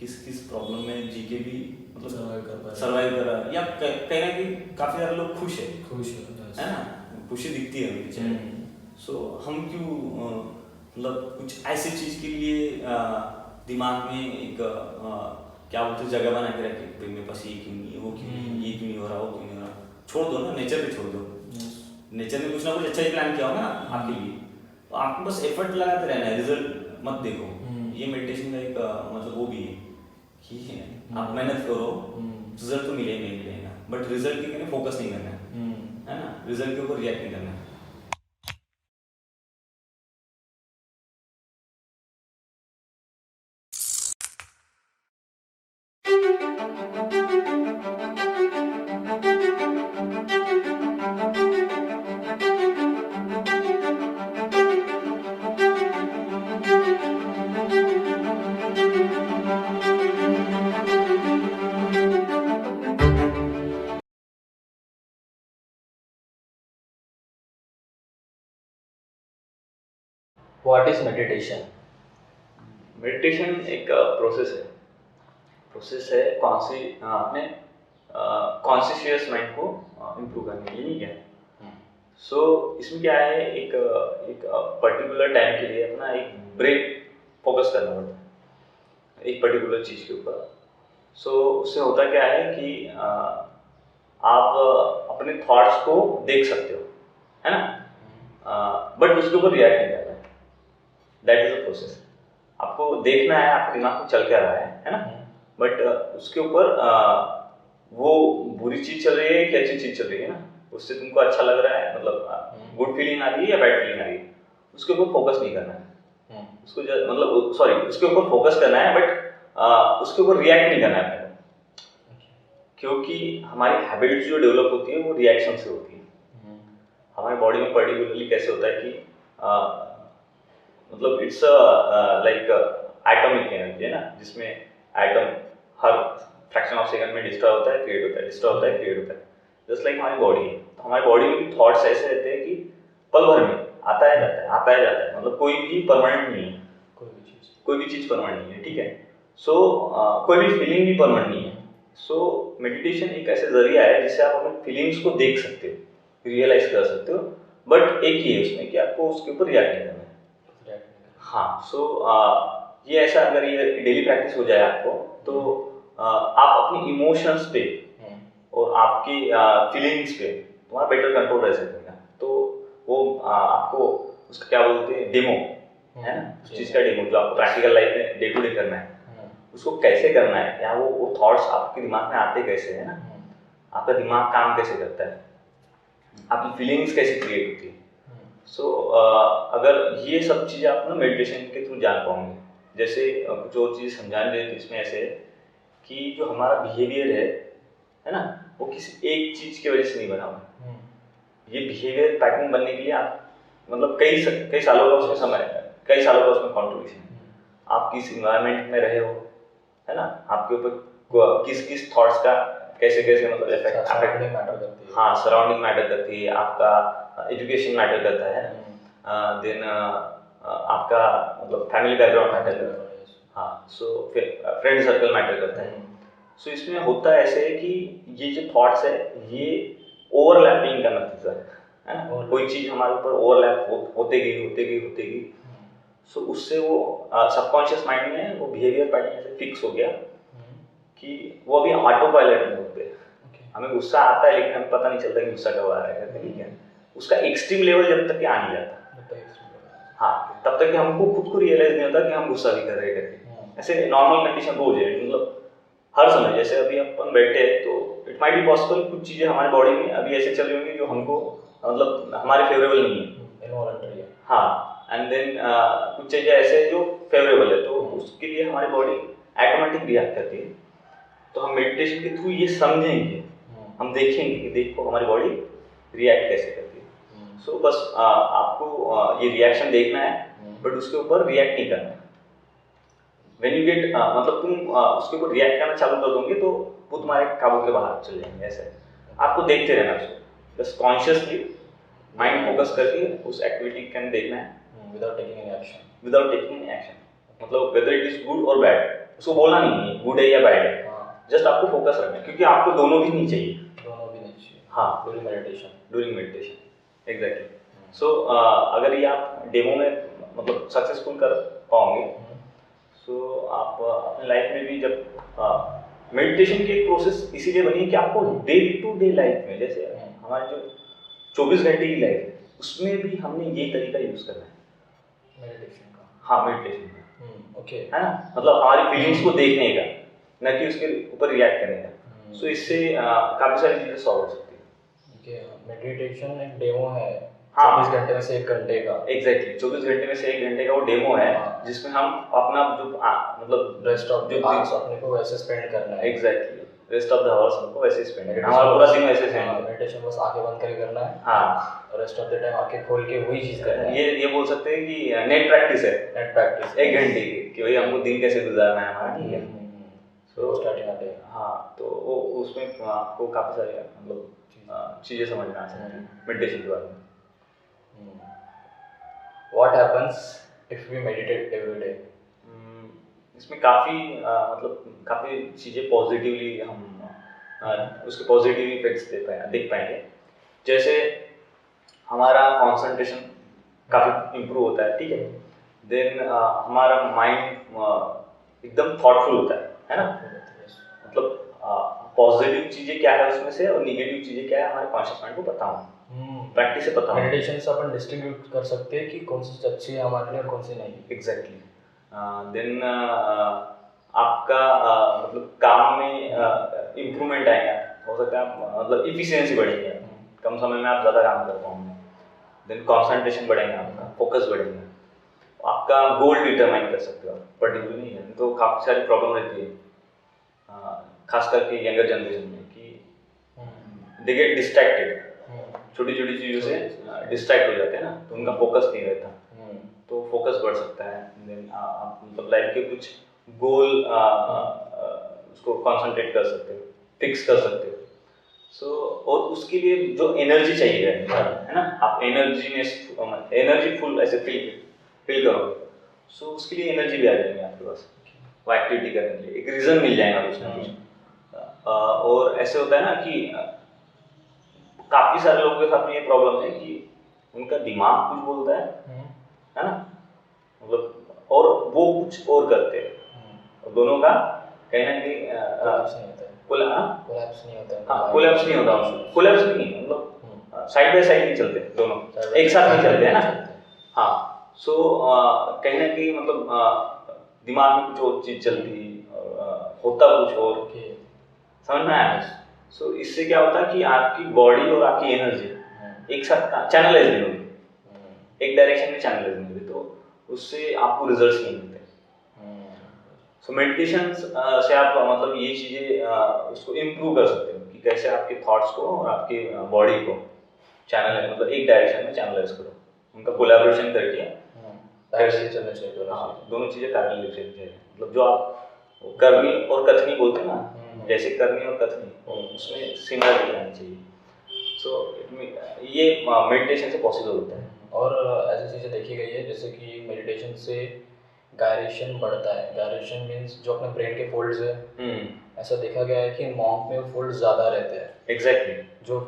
किस किस प्रॉब्लम में जीके भी मतलब सर्वाइव सर्वाइव कर रहा है, या कहीं ना कहीं काफी सारे लोग खुश है है ना, खुशी दिखती है उनके चेहरे पे। सो हम क्यों मतलब कुछ ऐसी चीज के लिए दिमाग में एक क्या बोलते हैं जगह बना के रखे, भाई मेरे पास ये क्यों नहीं है, वो क्यों नहीं है, ये क्यों नहीं हो रहा, वो क्यों नहीं हो रहा। छोड़ दो ना, नेचर पे छोड़ दो। नेचर ने कुछ ना कुछ अच्छा ही प्लान किया होगा ना आपके लिए, तो आपको बस एफर्ट लगाते रहना है, रिजल्ट मत देखो। ये मेडिटेशन का एक मतलब वो भी है कि आप मेहनत करो, रिजल्ट तो मिलेगा ही मिलेगा, बट रिजल्ट के लिए फोकस नहीं करना है ना, रिजल्ट के ऊपर रिएक्ट नहीं करना है। What is meditation? मेडिटेशन एक प्रोसेस है अपने कॉन्शियस माइंड को इम्प्रूव करने के लिए, क्या है। सो इसमें क्या है, एक एक पर्टिकुलर टाइम के लिए अपना एक ब्रेक फोकस करना पड़ता है एक पर्टिकुलर चीज़ के ऊपर। सो उससे होता क्या है कि आप अपने थॉट्स को देख सकते हो, है ना, बट उसके ऊपर रिएक्ट नहीं करना है। That is a process. आपको देखना है आपके दिमाग में चल क्या रहा है ना, बट उसके ऊपर वो बुरी चीज चल रही है कि अच्छी चीज चल रही है ना, उससे तुमको अच्छा लग रहा है, मतलब गुड फीलिंग आ रही है या बैड फीलिंग आ रही है, उसके ऊपर फोकस नहीं करना है। उसको मतलब सॉरी, उसके ऊपर फोकस करना है, बट उसके ऊपर रिएक्ट नहीं करना है। क्योंकि हमारी हैबिट्स जो डेवलप होती है वो रिएक्शन से होती है। हमारे बॉडी में पर्टिकुलरली कैसे होता है कि मतलब इट्स लाइक एटॉमिक एनर्जी है ना, जिसमें atom her fraction of second में डिस्ट्रॉय होता है, क्रिएट होता है, डिस्ट्रॉय होता है, क्रिएट होता है। जस्ट लाइक हमारी बॉडी है, तो हमारी बॉडी में भी थॉट्स ऐसे रहते हैं कि पल भर में आता है जाता है, आता है जाता है, मतलब कोई भी परमानेंट नहीं है, कोई भी चीज परमानेंट नहीं है, ठीक है। सो कोई भी फीलिंग भी परमानेंट नहीं है। सो मेडिटेशन एक ऐसे जरिया है जिससे आप अपने फीलिंग्स को देख सकते हो, रियलाइज कर सकते हो, बट एक ही है उसमें कि आपको उसके ऊपर रिएक्ट नहीं करना है। हाँ, सो ये ऐसा अगर ये डेली प्रैक्टिस हो जाए आपको, तो आप अपनी इमोशंस पे और आपकी फीलिंग्स पे तुम्हारा बेटर कंट्रोल रह सकेगा। तो वो आपको उसका क्या बोलते हैं, डेमो है ना, उस चीज़ का डेमो जो आपको प्रैक्टिकल लाइफ में डे टू डे करना है, उसको कैसे करना है, या वो थॉट्स आपके दिमाग में आते कैसे है ना, आपका दिमाग काम कैसे करता है, आपकी फीलिंग्स कैसे क्रिएट होती है। सो अगर ये सब चीज़ें आप ना मेडिटेशन के थ्रू जान पाओगे। जैसे कुछ और चीज़ समझाने देते इसमें ऐसे है कि जो हमारा बिहेवियर है ना, वो किसी एक चीज़ की वजह से नहीं बना हुआ। ये बिहेवियर पैटर्न बनने के लिए आप मतलब कई सालों का उसमें समय है, कई सालों का उसमें कॉन्ट्रीब्यूशन है। आप किस इन्वायरमेंट में रहे हो, है ना, आपके ऊपर किस किस थॉट्स का कैसे कैसे मतलब इफेक्ट सराउंडिंग मैटर करती है। हाँ, सराउंडिंग मैटर करती है, आपका एजुकेशन मैटर करता है, देन आपका मतलब फैमिली बैकग्राउंड मैटर करता है, हाँ, सो फिर फ्रेंड सर्कल मैटर करता है। सो इसमें होता है ऐसे कि ये जो थॉट्स है ये ओवरलैपिंग का नतीजा है ना, कोई चीज़ हमारे ऊपर ओवरलैप होते गई। सो उससे वो सबकॉन्शियस माइंड में वो बिहेवियर पैटर्न ऐसे फिक्स हो गया कि वो अभी ऑटो पायलट में होते हैं। हमें गुस्सा आता है लेकिन हमें पता नहीं चलता कि गुस्सा कब आ रहा है, ठीक है। उसका एक्सट्रीम लेवल जब तक कि आ नहीं जाता, हाँ, तब तक कि हमको खुद को रियलाइज नहीं होता कि हम गुस्सा भी कर रहे हैं करके। ऐसे नॉर्मल कंडीशन रोज है, मतलब हर समय, जैसे अभी अपन बैठे हैं तो इट माइट बी पॉसिबल कुछ चीज़ें हमारे बॉडी में अभी ऐसे चल रही होंगी जो हमको मतलब हमारे फेवरेबल नहीं है, इनवॉलंटरी है, हाँ, एंड देन कुछ चीज़ें ऐसे जो फेवरेबल है, तो उसके लिए हमारी बॉडी ऑटोमेटिक रिएक्ट करती है। तो हम मेडिटेशन के थ्रू ये समझेंगे, हम देखेंगे कि देखो हमारी बॉडी रिएक्ट कैसे करती है। सो बस आपको ये रिएक्शन देखना है, बट उसके ऊपर रिएक्ट नहीं करना है। When you get मतलब तुम उसके ऊपर रिएक्ट करना चालू कर दोगे तो वो तुम्हारे काबू के बाहर चले जाएंगे। ऐसे आपको देखते रहना उसको, बस कॉन्शियसली माइंड फोकस करके उस एक्टिविटी को देखना है, विदाउट टेकिंग एनी एक्शन, मतलब वेदर इट इज गुड और बैड, उसको बोलना नहीं है गुड है या बैड है, हाँ, जस्ट आपको फोकस रखना है, क्योंकि आपको दोनों भी नहीं चाहिए। दोनों भी नहीं चाहिए। हाँ, ड्यूरिंग मेडिटेशन। एग्जैक्टली। सो अगर ये आप डेमो में मतलब सक्सेसफुल कर पाओगे, सो आप अपने लाइफ में भी जब मेडिटेशन की एक प्रोसेस इसीलिए बनी है कि आपको डे टू डे लाइफ में, जैसे हमारे जो 24 घंटे की लाइफ है उसमें भी हमने ये तरीका यूज करना है मेडिटेशन का। हाँ, मेडिटेशन का, ओके। है ना, मतलब हमारी फीलिंग्स को देखने का, न कि उसके ऊपर रिएक्ट करने का। सो इससे काफी सारी चीजें सॉल्व हो सकती है। मेडिटेशन एक डेमो है, हाँ, 24 घंटे में से 1 घंटे का। एग्जैक्टली 24 घंटे में से 1 घंटे का वो डेमो है, हाँ। जिसमें हम अपना जो मतलब रेस्ट ऑफ द आवर्स अपने को वैसे स्पेंड करना है। Exactly rest of the hours हमको वैसे स्पेंड करना है, हमारा पूरा दिन वैसे स्पेंड करना है। मेडिटेशन बस आंखें बंद करके करना है। हाँ, रेस्ट ऑफ द टाइम आंखें खोल के वही चीज करना है। ये बोल सकते हैं कि नेट प्रैक्टिस है, नेट प्रैक्टिस 1 घंटे की, कि भाई हमको दिन कैसे गुजारना है हमारा, ठीक है। सो स्टार्टिंग आते हैं। हाँ, तो वो उसमें आपको काफी सारे मतलब चीजें समझना आ सकती हैं मेडिटेशन के बारे में। What happens if we meditate every day? इसमें काफ़ी मतलब काफ़ी चीज़ें पॉजिटिवली हम उसके पॉजिटिव इफेक्ट्स देख पाएंगे। जैसे हमारा कंसंट्रेशन काफ़ी इम्प्रूव होता है, ठीक है। देन हमारा माइंड एकदम थॉटफुल होता है ना, मतलब पॉजिटिव चीज़ें क्या है उसमें से और निगेटिव चीज़ें क्या है हमारे कॉन्शियस माइंड को पता हो, प्रैक्टिस से पता हो। मेडिटेशन से अपन डिस्ट्रीब्यूट कर सकते हैं कि कौन सी अच्छी है हमारे लिए और कौन सी नहीं। एग्जैक्टली। देन आपका मतलब काम में इम्प्रूवमेंट आएगा, हो सकता है आप मतलब इफिशियंसी बढ़ेगी, कम समय में आप ज़्यादा काम कर पाओगे। देन कंसंट्रेशन बढ़ेगा, आपका फोकस बढ़ेगा, आपका गोल डिटरमाइन कर सकते हो पर्टिकुलर नहीं है तो काफ़ी सारी प्रॉब्लम रहती है, खास करके यंगर जनरेशन में, कि दे गेट डिस्ट्रैक्टेड, छोटी छोटी चीज़ों से डिस्ट्रैक्ट हो जाते हैं ना, तो उनका फोकस नहीं रहता, तो फोकस बढ़ सकता है। देन आप मतलब लाइफ के कुछ गोल उसको कंसंट्रेट कर सकते हो, फिक्स कर सकते हो। सो और उसके लिए जो एनर्जी चाहिए है ना, आप एनर्जी फुल ऐसे फील करोगे, सो उसके लिए एनर्जी भी आ जाएगी आपके पास, वो एक्टिविटी करने के लिए एक रीज़न मिल जाएगा कुछ ना कुछ। और ऐसे होता है ना कि काफ़ी सारे लोगों के साथ में ये प्रॉब्लम है कि उनका दिमाग कुछ बोलता है ना, मतलब और वो कुछ और करते हैं, और दोनों का कहीं ना कहीं कोलैप्स नहीं होता, कोलैप्स नहीं मतलब साइड बाय साइड नहीं चलते, दोनों एक साथ नहीं चलते है ना। हाँ, सो कहीं ना कहीं मतलब दिमाग में कुछ और चीज़ चलती होता कुछ और, समझ में आया। सो इससे क्या होता है कि आपकी बॉडी और आपकी एनर्जी एक साथ चैनलाइज नहीं होगी, एक डायरेक्शन में चैनलाइज नहीं होगी, तो उससे आपको रिजल्ट्स नहीं मिलते। सो मेडिटेशन से आप मतलब ये चीज़ें उसको इम्प्रूव कर सकते हो कि कैसे आपके थॉट्स को और आपके बॉडी को चैनल मतलब एक डायरेक्शन में चैनलाइज करो, उनका कोलैबोरेशन करके कैसे चलना चाहिए। हाँ, दोनों चीज़ें पैरेलल चलनी चाहिए, मतलब जो आप करनी और कथनी बोलते हैं ना, जैसे करनी और कथनी उसमें सिमिलरिटी आनी चाहिए। सो ये मेडिटेशन से पॉसिबल होता है। और ऐसी चीज़ें देखी गई है जैसे कि मेडिटेशन से गायरेशन बढ़ता है। गायरेशन मीन्स जो अपने ब्रेन के फोल्ड्स है, ऐसा देखा गया है कि मॉन्क में फोल्ड्स ज़्यादा रहते हैं। एग्जैक्टली। जो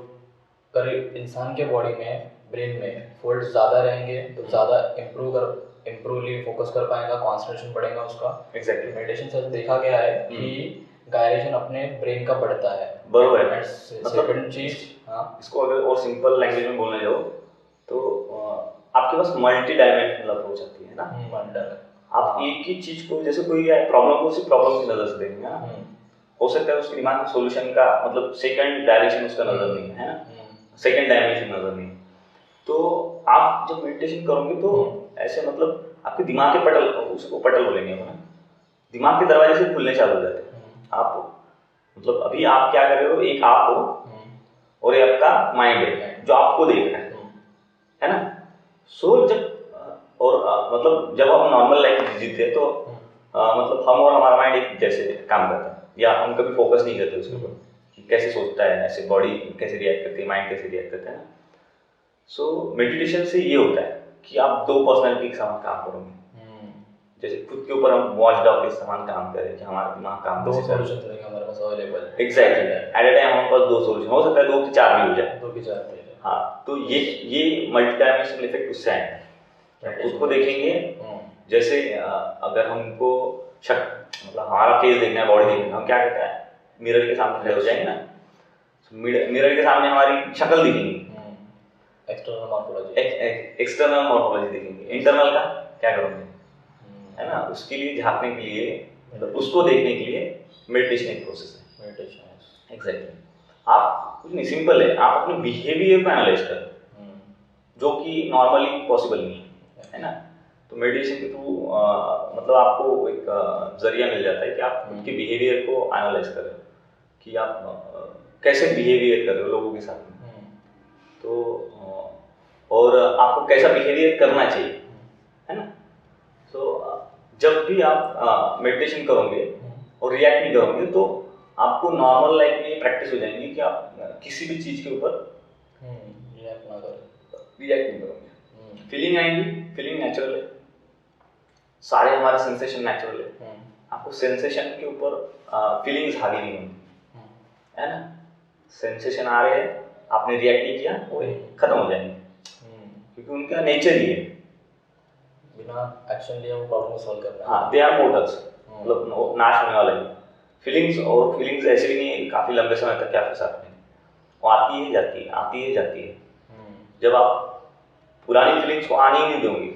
करीब इंसान के बॉडी में ब्रेन में फोल्ड्स ज़्यादा रहेंगे तो ज़्यादा इम्प्रूवली फोकस कर पाएगा, कॉन्सेंट्रेशन बढ़ेगा उसका। एग्जैक्टली। मेडिटेशन से देखा गया है कि गायरेशन अपने ब्रेन का बढ़ता है। बरोबर है। सेकंड चीज, हाँ, इसको अगर और सिंपल लैंग्वेज में बोलने जाओ तो आपके पास मल्टी डायमेंशनल अप्रोच आती है ना। आप एक ही चीज को, जैसे कोई प्रॉब्लम को सिर्फ प्रॉब्लम की नजर से देंगे ना, हो सकता है उसके दिमाग में सोल्यूशन का मतलब सेकंड डायरेक्शन उसका नजर नहीं है ना, सेकंड डायमेंशन नजर नहीं। तो आप जब मेडिटेशन करोगे तो ऐसे मतलब आपके दिमाग के पटल, उसको पटल बोलेंगे ना, दिमाग के दरवाजे से खुलने चालू हो जाते हैं। आप मतलब अभी आप क्या कर रहे हो, एक आप हो और ये आपका माइंड है जो आपको देख रहा है ना। सो जब और मतलब जब हम नॉर्मल लाइफ जीते हैं तो मतलब हम और हमारा माइंड एक जैसे काम करता है, या हम कभी फोकस नहीं करते उसके ऊपर कैसे सोचता है, ऐसे बॉडी कैसे रिएक्ट करती है, माइंड कैसे रिएक्ट करता है ना। सो मेडिटेशन से ये होता है कि आप दो पर्सनैलिटी के साथ काम करोगे, जैसे खुद के ऊपर हम वॉच डॉग के समान काम करें कि हमारा दिमाग काम दो कैसे करे। सॉल्यूशंस रहेंगे हमारे पास available. Exactly, at a time हमारे पास 2 सॉल्यूशन हो सकता है, 2 की 4 भी हो जाए। 2 की 4 भी हो जाए। हाँ, तो ये मल्टी डायमेंशनल इफेक्ट उससे आएगा। उसको देखेंगे जैसे अगर हमको मतलब हमारा फेस देखना है, बॉडी देखना है, हम क्या करते हैं, मिरर के सामने खड़े हो जाएंगे ना, मिरर के सामने हमारी शक्ल दिखेगी, एक्सटर्नल मॉर्फोलॉजी, एक्सटर्नल मॉर्फोलॉजी दिखेंगे। इंटरनल का क्या करोगे, है ना, उसके लिए झांकने के लिए, मतलब उसको देखने के लिए मेडिटेशन एक प्रोसेस है। Meditation exactly. आप कुछ नहीं, सिंपल है, आप अपने बिहेवियर को एनालाइज करो, जो कि नॉर्मली पॉसिबल नहीं है ना। तो मेडिटेशन के थ्रू मतलब आपको एक जरिया मिल जाता है कि आप खुद के बिहेवियर को एनालाइज करें कि आप कैसे बिहेवियर कर रहे हो लोगों के साथ में, तो और आपको कैसा बिहेवियर करना चाहिए, है ना। तो जब भी आप मेडिटेशन करोगे और रिएक्ट नहीं करोगे तो आपको नॉर्मल लाइफ में प्रैक्टिस हो जाएंगी कि आप किसी भी चीज़ के ऊपर रिएक्ट नहीं करोगे। फीलिंग आएंगी, फीलिंग नेचुरल है, सारे हमारे सेंसेशन नेचुरल है, आपको सेंसेशन के ऊपर फीलिंग्स हावी नहीं होंगी, है ना। सेंसेशन आ रहे हैं, आपने रिएक्ट नहीं किया, वो खत्म हो जाएंगे, क्योंकि उनका नेचर ही है, बिना एक्शन लिए वो प्रॉब्लम सॉल्व करना है। हाँ, दे आर मोटर्स, मतलब नाश होने वाले हैं। फीलिंग्स ऐसे भी नहीं है काफ़ी लंबे समय तक आपके साथ में, वो आती है जाती है, आती है जाती है। जब आप पुरानी फीलिंग्स को आने ही नहीं दोगे,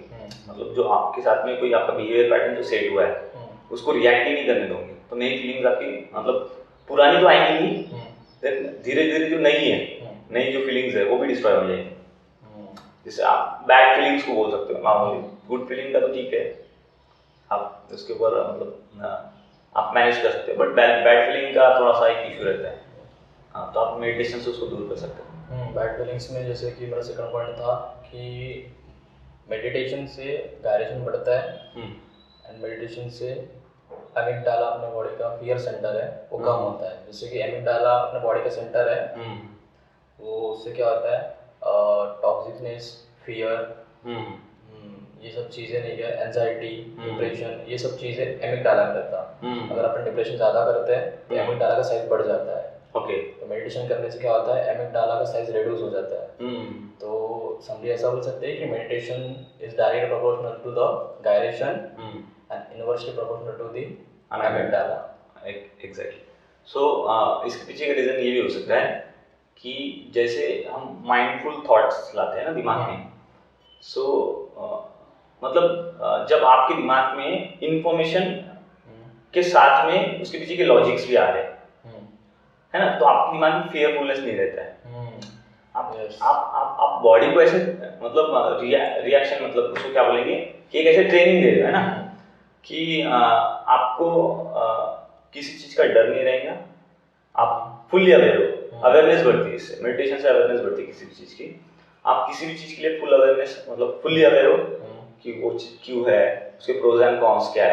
मतलब जो आपके साथ में कोई आपका बिहेवियर पैटर्न जो सेट हुआ है उसको रिएक्ट ही नहीं करने दोगे, तो नई फीलिंग्स आपकी, मतलब पुरानी तो आएंगी नहीं, धीरे धीरे जो नई जो फीलिंग्स है वो भी डिस्ट्रॉय हो जाएगी। जैसे आप बैड फीलिंग्स को बोल सकते हो नॉर्मली, गुड फीलिंग का तो ठीक है, आप उसके ऊपर मतलब आप मैनेज कर सकते हो, बट बैड फीलिंग का थोड़ा सा एक इशू रहता है। हाँ, तो आप मेडिटेशन से उसको दूर कर सकते हो। बैड फीलिंग्स में जैसे कि मेरा सेकंड पॉइंट था कि मेडिटेशन से गायरेशन बढ़ता है एंड मेडिटेशन से एमिगडाला अपने बॉडी का फियर सेंटर है वो कम होता है। जैसे कि एमिगडाला अपने बॉडी का सेंटर है, वो उससे क्या होता है, टॉक्सिकनेस, फियर, ये सब चीज़ें नहीं है, एंजाइटी, डिप्रेशन, ये सब चीज़ें एमिगडाला में रहता है। अगर अपन डिप्रेशन ज़्यादा करते हैं तो एमिगडाला का साइज बढ़ जाता है। ओके, तो मेडिटेशन करने से क्या होता है, एमिगडाला का साइज रिड्यूस हो जाता है। तो समझिए ऐसा बोल सकते हैं कि meditation is directly proportional to the gyration and inversely proportional to the amygdala. Exactly. So इसके पीछे का रीज़न ये भी हो सकता है कि जैसे हम माइंडफुल थॉट्स लाते हैं ना दिमाग में, सो मतलब जब आपके दिमाग में इंफॉर्मेशन के साथ में उसके पीछे के लॉजिक्स भी आ रहे हैं, है ना, तो आपके दिमाग में फियरफुलनेस नहीं रहता है। आप बॉडी को ऐसे मतलब रिएक्शन, मतलब उसको क्या बोलेंगे कि एक ऐसे ट्रेनिंग दे रहे हो, है ना, कि आपको किसी चीज़ का डर नहीं रहेगा, आप फुल्ली अवेयर हो, अवेयरनेस बढ़ती है इससे, मेडिटेशन से अवेयरनेस बढ़ती है किसी भी चीज़ की। आप किसी भी चीज़ के लिए फुल अवेयरनेस, मतलब फुल्ली अवेयर हो कि वो चीज़ क्यों है, उसके प्रोज एंड कॉन्स क्या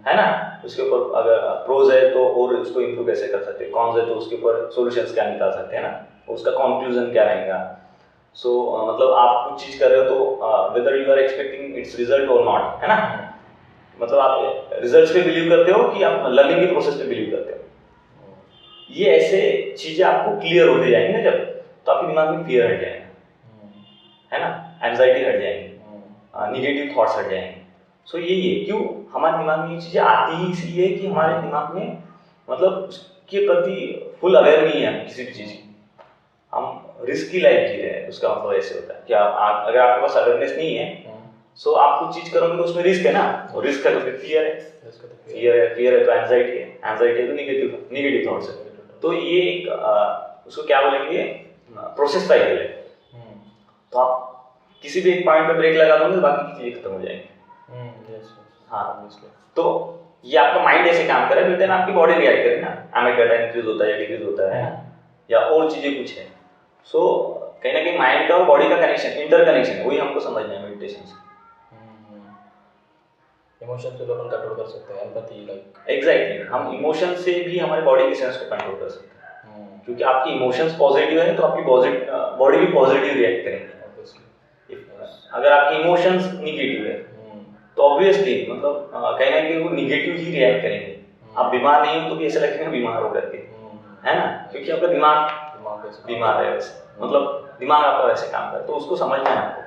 है ना, उसके ऊपर अगर प्रोज है तो और उसको इम्प्रूव कैसे कर सकते हैं, कॉन्स है तो उसके ऊपर सॉल्यूशंस क्या निकाल सकते हैं ना, उसका कंक्लूजन क्या रहेगा। सो मतलब आप कुछ चीज़ कर रहे हो तो whether you are expecting its result और नॉट, है ना, मतलब आप रिजल्ट्स पे बिलीव करते हो कि आप लर्निंग के प्रोसेस पे बिलीव करते हो। ये ऐसे चीज़ें आपको क्लियर होते जाएंगी ना जब, तो आपके दिमाग में फियर हट जाएगा, है ना, एंजाइटी हट जाएंगी, निगेटिव थॉट्स हट जाएंगे। सो यही है, क्यों हमारे दिमाग में ये चीज़ें आती ही इसलिए कि हमारे दिमाग में मतलब उसके प्रति फुल अवेयर नहीं है किसी भी चीज़ की, हम रिस्क की लाइफ जी रहे हैं। उसका मतलब ऐसे होता है कि अगर आपके पास अवेयरनेस नहीं है, सो आप कुछ चीज़ करोगे तो उसमें रिस्क है ना, और रिस्क है तो फिर फियर है, फियर है तो एंजाइटी है तो निगेटिव थॉट्स है। तो ये एक उसको क्या बोलेंगे, प्रोसेस साइकिल है। तो आप किसी भी एक पॉइंट पे ब्रेक लगा दोगे तो बाकी चीज़ें खत्म हो जाएंगी। हाँ, तो ये आपका माइंड ऐसे काम करे, फिर देन आपकी बॉडी रिएक्ट करे ना, एमिगडाला इंक्रीज होता है या डिक्रीज होता है या और चीज़ें कुछ है। सो कहीं ना कहीं माइंड का और बॉडी का कनेक्शन, इंटर कनेक्शन है, वही हमको समझना है मेडिटेशन से। इमोशन से अपन कंट्रोल कर सकते हैं, एम्पैथी लाइक। एग्जैक्टली, हम इमोशन से भी हमारे बॉडी के सेंस को कंट्रोल कर सकते हैं, क्योंकि आपकी इमोशंस पॉजिटिव है तो आपकी बॉडी भी पॉजिटिव रिएक्ट करेंगे। अगर आपकी इमोशंस निगेटिव है तो ऑब्वियसली मतलब कहीं ना कहीं वो निगेटिव ही रिएक्ट करेंगे। आप बीमार नहीं हो तो भी ऐसा लगेगा बीमार हो करके, है ना, क्योंकि आपका दिमाग बीमार है वैसे, मतलब दिमाग आपका वैसे काम करता है, तो उसको समझना है आपको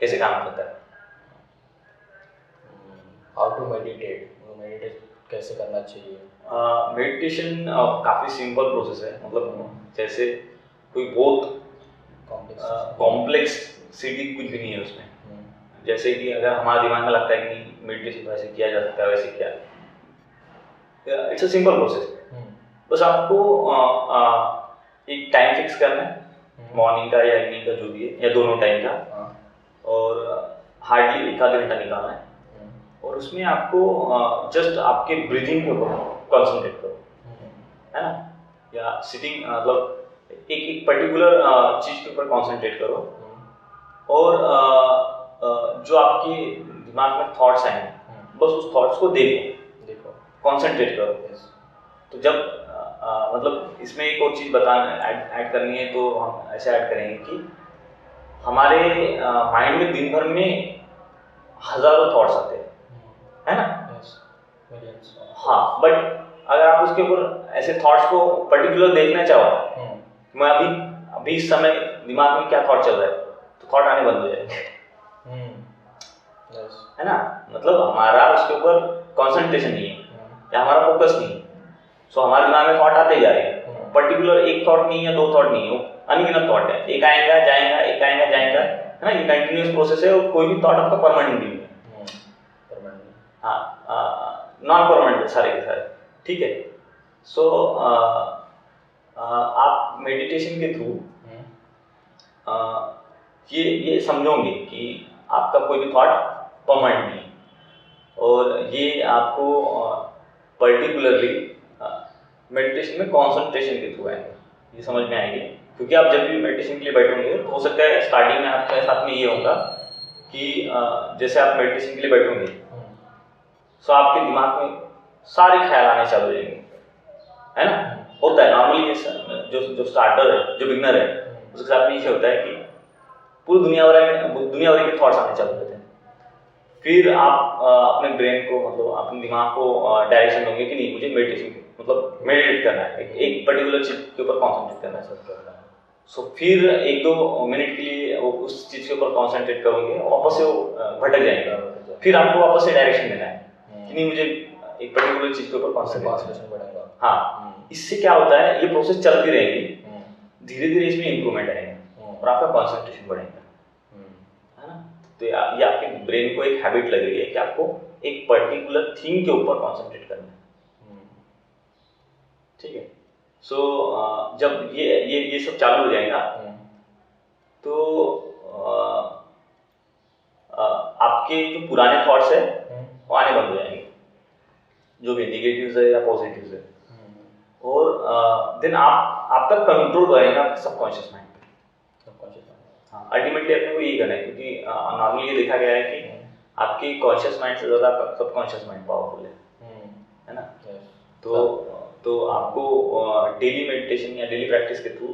कैसे काम करता है। हाउ टू मेडिटेट कैसे करना चाहिए? मेडिटेशन काफ़ी सिंपल प्रोसेस है, मतलब जैसे कोई बहुत कॉम्प्लेक्स सिटी कुछ भी नहीं है उसमें। जैसे कि अगर हमारा दिमाग में लगता है कि मेडिटेशन वैसे किया जा सकता है, वैसे क्या, इट्स अ सिंपल प्रोसेस। बस आपको एक टाइम फिक्स करना है, मॉर्निंग का या इवनिंग का जो भी है, या दोनों टाइम का, और हार्डली 1 आध घंटा निकालना है, और उसमें आपको जस्ट आपके ब्रीदिंग के ऊपर कॉन्सेंट्रेट करो, है ना, या सिटिंग, मतलब एक पर्टिकुलर चीज़ के ऊपर कॉन्सेंट्रेट करो, और जो आपके दिमाग में थॉट्स आए बस उस थॉट्स को देखो, कॉन्सेंट्रेट करो। तो जब मतलब इसमें एक और चीज़ बताना ऐड करनी है, तो हम ऐसे ऐड करेंगे कि हमारे माइंड में दिन भर में हज़ारों थॉट्स आते हैं, है ना, हाँ, बट अगर आप उसके ऊपर ऐसे थॉट्स को पर्टिकुलर देखना चाहो, मैं अभी इस समय दिमाग में क्या थॉट चल रहा है, तो थॉट आने बंद हो जाएंगे, है ना, मतलब हमारा उसके ऊपर कंसंट्रेशन नहीं है, या हमारा फोकस नहीं है, सो हमारे दिमाग में थॉट आते जा रहे हैं, पर्टिकुलर एक थॉट नहीं है, 2 थॉट नहीं है, अनगिनत थॉट है, एक आएगा जाएगा, एक आएगा जाएगा, है ना, ये कंटिन्यूस प्रोसेस है, और कोई भी थॉट आपका परमानेंट नहीं है, हाँ, नॉन परमानेंट सारे के सारे, ठीक है। सो आप मेडिटेशन के थ्रू ये समझोगे कि आपका कोई भी थॉट परमानेंट नहीं, और ये आपको पर्टिकुलरली मेडिटेशन में कंसंट्रेशन के थ्रू आएंगे, ये समझ में आएगी, क्योंकि आप जब भी मेडिटेशन के लिए बैठोगे तो हो सकता है स्टार्टिंग में आपके साथ में ये होगा कि जैसे आप मेडिटेशन के लिए बैठोगे, सो आपके दिमाग में सारे ख्याल आने चालू हो जाएंगे, है ना, होता है नॉर्मली, ये जो स्टार्टर है, जो बिगनर है, उसके साथ में ये होता है कि पूरी दुनिया भर के थॉट्स आने चालू होते हैं। फिर आप अपने ब्रेन को, मतलब अपने दिमाग को डायरेक्शन दोगे कि नहीं, मुझे मेडिटेशन मतलब मेडिटेट करना है, एक पर्टिकुलर चीज के ऊपर कॉन्सेंट्रेट करना है। सो फिर 1-2 मिनट के लिए वो उस चीज के ऊपर कॉन्सेंट्रेट करोगे, वापस से वो भटक जाएगा, फिर आपको वापस से डायरेक्शन देना है कि नहीं, मुझे एक पर्टिकुलर चीज के ऊपर कॉन्सेंट्रेट बढ़ेगा। हाँ, इससे क्या होता है, ये प्रोसेस चलती रहेगी, धीरे धीरे इसमें इंप्रूवमेंट आएगा और आपका कॉन्सेंट्रेशन बढ़ेगा, है ना। तो ये आपके ब्रेन को एक हैबिट लग रही है कि आपको एक पर्टिकुलर थिंग के ऊपर कॉन्सेंट्रेट करना है, ठीक है। सो जब ये सब चालू हो जाएगा, तो आपके जो पुराने थॉट्स है वो आने बंद हो जाएंगे, जो भी नेगेटिव्स है या पॉजिटिव्स है, और देन आपका कंट्रोल बढ़ेगा आपके सबकॉन्शियस माइंड पे। हाँ, अल्टीमेटली अपने को यही करना है, क्योंकि नॉर्मली ये देखा गया है कि आपकी कॉन्शियस माइंड से ज़्यादा आपका सबकॉन्शियस माइंड पावरफुल है ना। तो आपको डेली मेडिटेशन या डेली प्रैक्टिस के थ्रू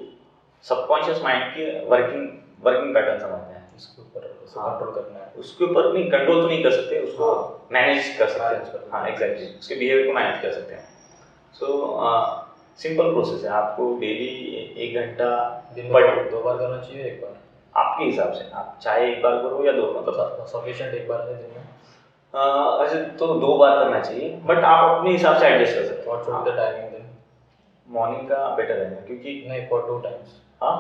सबकॉन्शियस माइंड की वर्किंग पैटर्न समझना है, उसके ऊपर कंट्रोल करना है। उसके ऊपर नहीं, कंट्रोल तो नहीं कर सकते, उसको मैनेज कर सकते हैं, हाँ एग्जैक्टली, उसके बिहेवियर को मैनेज कर सकते हैं। सो सिंपल प्रोसेस है, आपको डेली 1 घंटा दिन में 2 बार करना चाहिए, 1 बार आपके हिसाब से, आप चाहे 1 बार करो या 2, मतलब सफिशिएंट 1 बार है दिन में, वैसे तो 2 बार करना चाहिए, बट आप अपने हिसाब से एडजस्ट कर सकते हैं। What the timing then? Morning का बेटर है, क्योंकि नहीं, फॉर 2 टाइम्स। हाँ,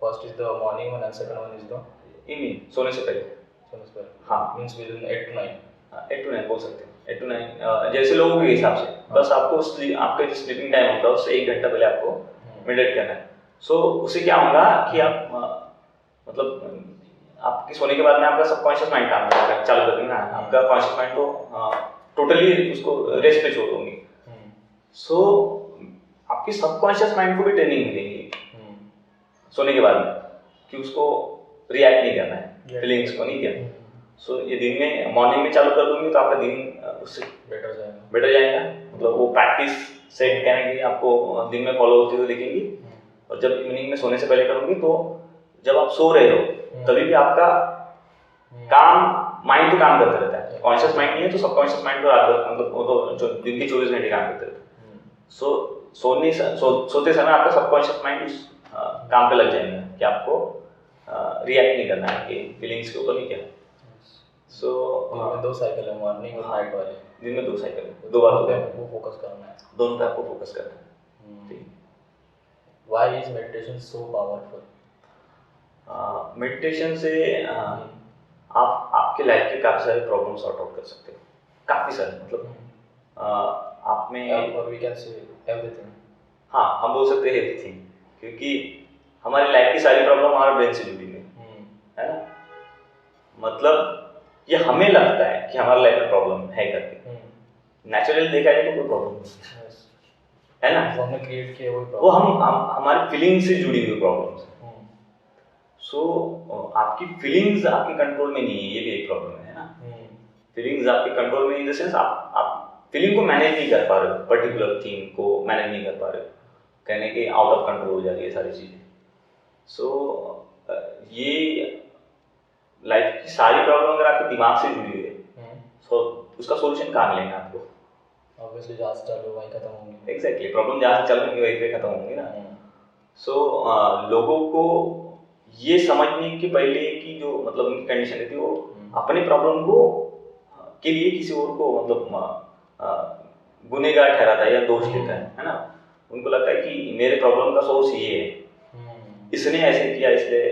first is the morning one and second one is the evening, सोने से पहले। हाँ, means within 8 to 9। 8 to 9 बोल सकते हैं, 8 to 9 जैसे लोगों के हिसाब से। बस आपको आपका जो स्लीपिंग टाइम होगा उससे 1 घंटा पहले आपको मेडिटेट करना है। सो उससे क्या होगा कि आप मतलब आपके सोने के बाद में आपका सबकॉन्शियस माइंड काम करेगा, चालू कर देंगे ना, आपका कॉन्शियस माइंड तो टोटली उसको रेस्ट पे छोड़ दूंगी। सो आपकी सबकॉन्शियस माइंड को भी ट्रेनिंग मिलेगी सोने के बाद में, कि उसको रिएक्ट नहीं करना है, फीलिंग्स को नहीं किया। सो ये दिन में मॉर्निंग में चालू कर दूंगी तो आपका दिन उससे बेटर जाएगा। मतलब वो प्रैक्टिस से कहने की आपको दिन में फॉलो होते हुए दिखेंगी, और जब इवनिंग में सोने से पहले करूंगी तो जब आप सो रहे हो तभी भी आपका काम माइंड तो काम करता रहता है, कॉन्शियस माइंड नहीं है तो सबकॉन्शियस माइंड तो रात भर मतलब वो तो जो दिन के 24 घंटे काम करते रहते हैं। सोते समय आपका सबकॉन्शियस माइंड उस काम पे लग जाएगा कि आपको रिएक्ट नहीं करना है, कि फीलिंग्स के ऊपर नहीं किया। सो दो साइकिल है, मॉर्निंग और नाइट वाले। दिन में 2 साइकिल है, 2 बार वो फोकस करना है, दोनों पे आपको फोकस करना है। ठीक। Why is meditation so powerful? Meditation से आप आपके लाइफ के काफ़ी सारे प्रॉब्लम सॉर्ट आउट कर सकते हो, काफ़ी सारे, मतलब आप में, और वी कैन से एवरीथिंग। हाँ, हम बोल सकते हैं एवरीथिंग, क्योंकि हमारी लाइफ की सारी प्रॉब्लम हमारे ब्रेन से जुड़ी हुई है ना। मतलब ये हमें लगता है कि हमारे लाइफ में प्रॉब्लम है करके, नेचुरली देखा जाए तो कोई प्रॉब्लम नहीं है ना। वो हमने क्रिएट किया वो हम हमारी फीलिंग से जुड़ी हुई प्रॉब्लम्स। सो आपकी फीलिंग्स आपके कंट्रोल में नहीं है, ये भी एक प्रॉब्लम है ना। फीलिंग्स आपके कंट्रोल में इन द सेंस आप फीलिंग को मैनेज नहीं कर पा रहे हो, पर्टिकुलर थिंग को मैनेज नहीं कर पा रहे हो, कहने के आउट ऑफ कंट्रोल हो जा रही है सारी चीज़ें। सो ये लाइफ की सारी प्रॉब्लम अगर आपके दिमाग से जुड़ी हुई है, सो उसका सोल्यूशन कहाँ मिलेगा आपको? ऑब्वियसली जहाँ से चालू वहीं खत्म होंगे। एग्जैक्टली, प्रॉब्लम जहाँ से चल रही है वहीं पे खत्म होंगे ना। सो लोगों को ये समझने के पहले कि जो मतलब उनकी कंडीशन रहती है, वो अपने प्रॉब्लम को के लिए किसी और को मतलब गुनहगार ठहराता है या दोष देता है ना। उनको लगता है कि मेरे प्रॉब्लम का सोर्स ये है, इसने ऐसे किया इसलिए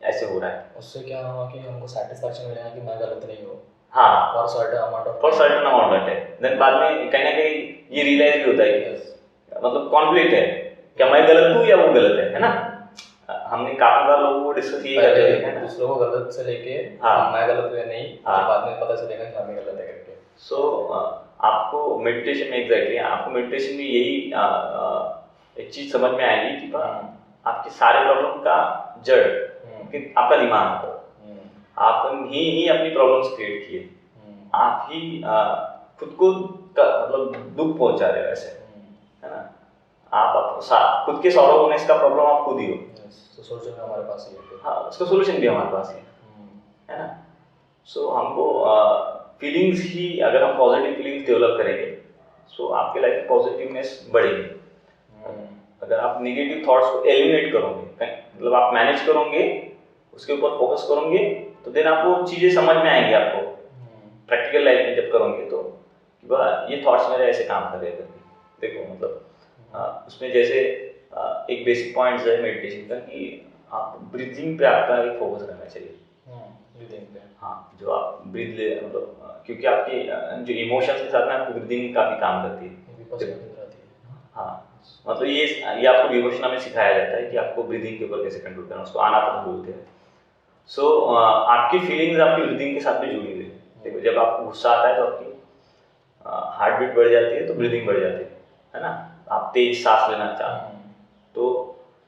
ऐसे हो रहा है। उससे क्या हुआ कि हमको सेटिस्फैक्शन मिलेगा कि मैं गलत नहीं हूँ। हाँ, for certain amount of time. Then बाद में कहीं ना कहीं ये रियलाइज भी होता है कि मतलब कॉन्फ्लिक्ट है, क्या मैं गलत हूँ या वो गलत है ना। हमने काफी बार लोगों को डिस्कस ये करते हैं, दूसरों को गलत से लेके मैं गलत हुआ नहीं, बाद में पता चलेगा कि हमें गलत है करके। सो आपको मेडिटेशन में एग्जैक्टली आपको मेडिटेशन में यही एक चीज समझ में आएगी कि आपके सारे प्रॉब्लम का जड़ आपका दिमाग, आप ही अपनी प्रॉब्लम्स क्रिएट किए, आप ही खुद को मतलब दुख पहुंचा रहे हो ऐसे, है ना। आप खुद के सॉल्व होने का प्रॉब्लम आप खुद ही हो। तो सोल्यूशन हमारे पास ही है। हाँ, उसका सोल्यूशन भी हमारे पास है ना। सो हमको फीलिंग्स ही, अगर हम पॉजिटिव फीलिंग्स डेवलप करेंगे सो आपके लाइफ में पॉजिटिवनेस बढ़ेगी। अगर आप नेगेटिव थॉट्स को एलिमिनेट करोगे, मतलब आप मैनेज करोगे, उसके ऊपर फोकस करोगे, तो देन आपको चीज़ें समझ में आएंगी। आपको प्रैक्टिकल लाइफ में जब करोगे तो ये थॉट्स मेरे ऐसे काम कर रहे हैं। देखो मतलब उसमें जैसे एक बेसिक पॉइंट्स है मेडिटेशन का कि आप ब्रीथिंग पे आपका एक फोकस करना चाहिए। ब्रीथिंग पे, हाँ, जो आप ब्रीथ ले, मतलब क्योंकि आपके जो इमोशंस के साथ में आपकी ब्रीथिंग काफ़ी काम करती है। हाँ, मतलब ये आपको विपश्यना में सिखाया जाता है कि आपको ब्रीदिंग के ऊपर कैसे कंट्रोल करना, उसको आनापान बोलते हैं। सो आपकी फीलिंग्स आपकी ब्रीदिंग के साथ में जुड़ी हुई है। देखो, जब आपको गुस्सा आता है तो आपकी हार्ट बीट बढ़ जाती है, तो ब्रीदिंग बढ़ जाती है ना। आप तेज सांस लेना चाहते हैं तो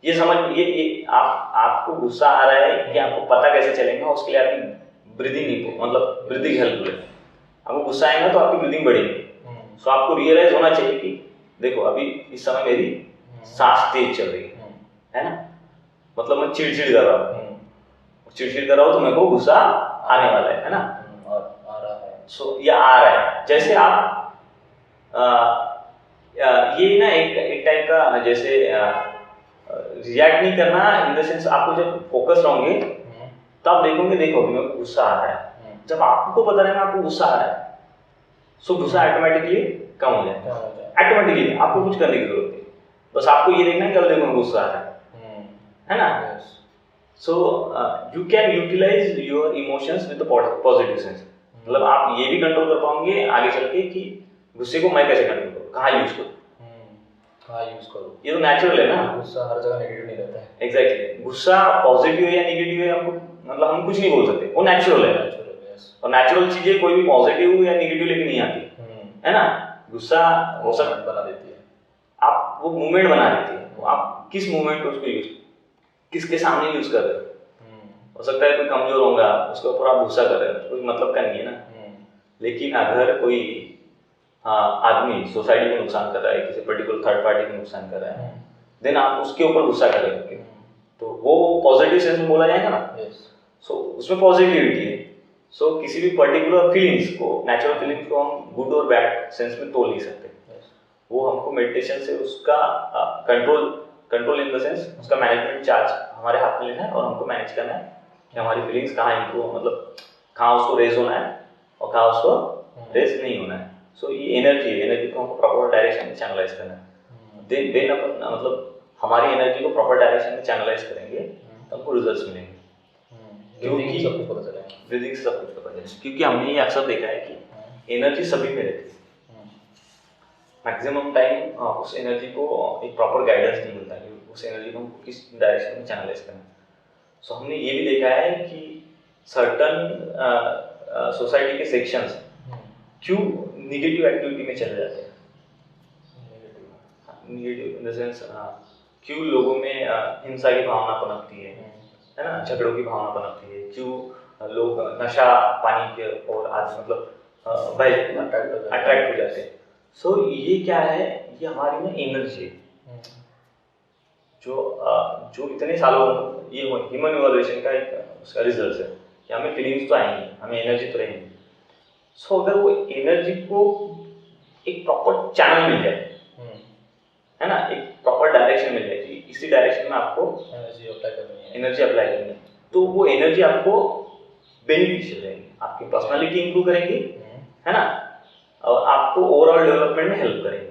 ये समझ ये आपको गुस्सा आ रहा है कि आपको पता कैसे चलेगा, उसके लिए आपकी ब्रीदिंग नहीं, मतलब ब्रीदिंग हेल्प ले। आपको गुस्सा आएगा तो आपकी ब्रीदिंग बढ़ेगी। सो आपको रियलाइज होना चाहिए कि देखो अभी इस समय मेरी सांस तेज चल रही है ना, मतलब मैं चिड़चिड़ कर रहा हूँ, तो मेरे को गुस्सा आने वाला है ना, और आ रहा है। सो ये आ रहा है। जैसे आप ये ना एक टाइप का जैसे रिएक्ट नहीं करना, इन द सेंस आपको जब फोकस रहोगे तब आप देखोगे, देखो मेरे को गुस्सा आ रहा है। जब आपको पता रहेगा आपको गुस्सा आ रहा है, सो गुस्सा ऑटोमेटिकली कम हो जाएगा। ऑटोमेटिकली आपको कुछ करने की जरूरत नहीं, बस आपको ये देखना है कल देखो गुस्सा आ रहा है ना। So you can utilise your emotions with the positive sense. मतलब आप ये भी कंट्रोल कर पाओगे आगे चल के कि गुस्से को मैं कैसे कंट्रोल करूँ, कहाँ यूज करूँ। ये तो नेचुरल है ना, गुस्सा हर जगह नेगेटिव नहीं रहता है। एग्जैक्टली, गुस्सा पॉजिटिव है या नेगेटिव है हमको मतलब हम कुछ नहीं बोल सकते, वो नेचुरल है। और नेचुरल चीजें कोई भी पॉजिटिव या नेगेटिव लेके नहीं आती है ना। गुस्सा हो सकता बना देती है, आप वो मूवमेंट बना देती है। आप किस मूवमेंट को उसको यूज, किसके सामने यूज कर रहे हो सकता है कोई कमजोर होगा उसके ऊपर आप गुस्सा कर रहे हो, कोई मतलब का नहीं है ना। लेकिन अगर कोई आदमी सोसाइटी को नुकसान कर रहा है, किसी पर्टिकुलर थर्ड पार्टी को नुकसान कर रहा है, देन आप उसके ऊपर गुस्सा करेंगे तो वो पॉजिटिव सेंस में बोला जाएगा ना। सो उसमें पॉजिटिविटी है। सो किसी भी पर्टिकुलर फीलिंग्स को, नेचुरल फीलिंग्स को हम गुड और बैड सेंस में तोल नहीं सकते। वो हमको मेडिटेशन से उसका कंट्रोल इन द सेंस उसका मैनेजमेंट चार्ज हमारे हाथ में लेना है और हमको मैनेज करना है कि हमारी फीलिंग्स कहाँ इम्प्रूव, मतलब कहाँ उसको रेज होना है और कहाँ उसको रेज नहीं होना है। सो ये एनर्जी को हमको प्रॉपर डायरेक्शन में चैनलाइज करना है। देन अपन मतलब हमारी एनर्जी को प्रॉपर डायरेक्शन में चैनलाइज करेंगे तो हमको रिजल्ट्स मिलेंगे। क्योंकि सब कुछ पता चलेगा, ब्रीदिंग से सब कुछ पता चलेगा। क्योंकि हमने ये अक्सर देखा है कि एनर्जी सभी में रहती है, मैक्सिमम टाइम उस एनर्जी को एक प्रॉपर गाइडेंस नहीं मिलता है उस एनर्जी को हमको किस डायरेक्शन में चैनलाइज करना है। सो हमने ये भी देखा है कि सर्टन सोसाइटी के सेक्शंस क्यों निगेटिव एक्टिविटी में चले जाते हैं। निगेटिव इन द सेंस क्यों लोगों में हिंसा की भावना पनपती है ना, झगड़ों की भावना पनपती है, क्यों लोग नशा पानी के और आज मतलब अट्रैक्ट हो जाते हैं। सो ये क्या है, ये हमारी ना एनर्जी है जो इतने सालों ये ह्यूमन इवोल्यूशन का एक उसका रिजल्ट है कि हमें फीलिंग्स तो आएंगी, हमें एनर्जी तो रहेंगी। सो अगर वो एनर्जी को एक प्रॉपर चैनल मिल जाए है ना, एक प्रॉपर डायरेक्शन मिल जाए कि इसी डायरेक्शन में आपको एनर्जी अप्लाई करनी है, तो वो एनर्जी आपको बेनिफिशियल रहेगी, आपकी पर्सनालिटी इंप्रूव करेंगी है ना, और आपको ओवरऑल डेवलपमेंट में हेल्प करेंगे।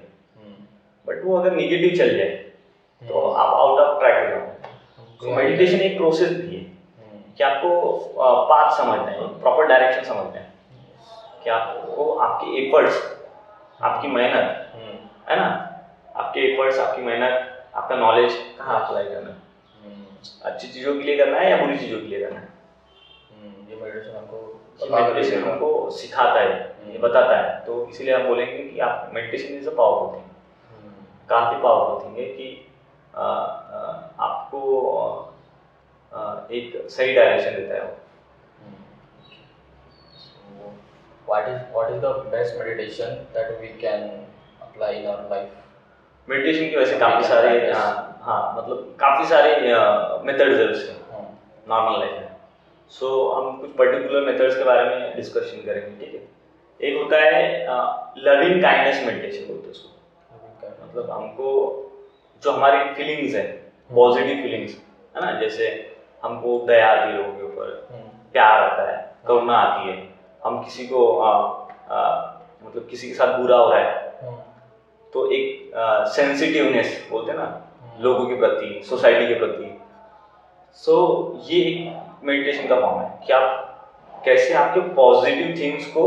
बट वो अगर निगेटिव चल जाए तो आप आउट ऑफ ट्रैक हो जाओगे। तो मेडिटेशन एक प्रोसेस भी है कि आपको पाथ समझना है, प्रॉपर डायरेक्शन समझना है कि आपको आपके एफर्ट्स, आपकी मेहनत है ना, आपके एफर्ट्स, आपकी मेहनत, आपका नॉलेज कहाँ अप्लाई करना है, अच्छी चीज़ों के लिए करना है या बुरी चीज़ों के लिए करना है। ये मेडिटेशन हमको सिखाता है, ये बताता है। तो इसीलिए हम बोलेंगे कि आप meditation is a powerful thing, काफ़ी पावरफुल थिंग है कि आपको एक सही डायरेक्शन देता है वो। What is the best meditation that we can apply in our life? Meditation के वैसे काफ़ी सारे मतलब काफ़ी सारे मेथड्स है उसके नॉर्मल लाइफ में। सो हम कुछ पर्टिकुलर मेथड्स के बारे में डिस्कशन करेंगे, ठीक है। एक होता है लविंग काइंडनेस मेडिटेशन बोलते हैं उसको। मतलब हमको जो हमारी फीलिंग्स है, पॉजिटिव फीलिंग्स है ना, जैसे हमको दया आती है लोगों के ऊपर, प्यार आता है, करुणा आती है, हम किसी को मतलब किसी के साथ बुरा हो रहा है तो एक सेंसिटिवनेस बोलते हैं ना लोगों के प्रति, सोसाइटी के प्रति। सो ये एक मेडिटेशन का फॉर्म है कि आप कैसे आपके पॉजिटिव थिंग्स को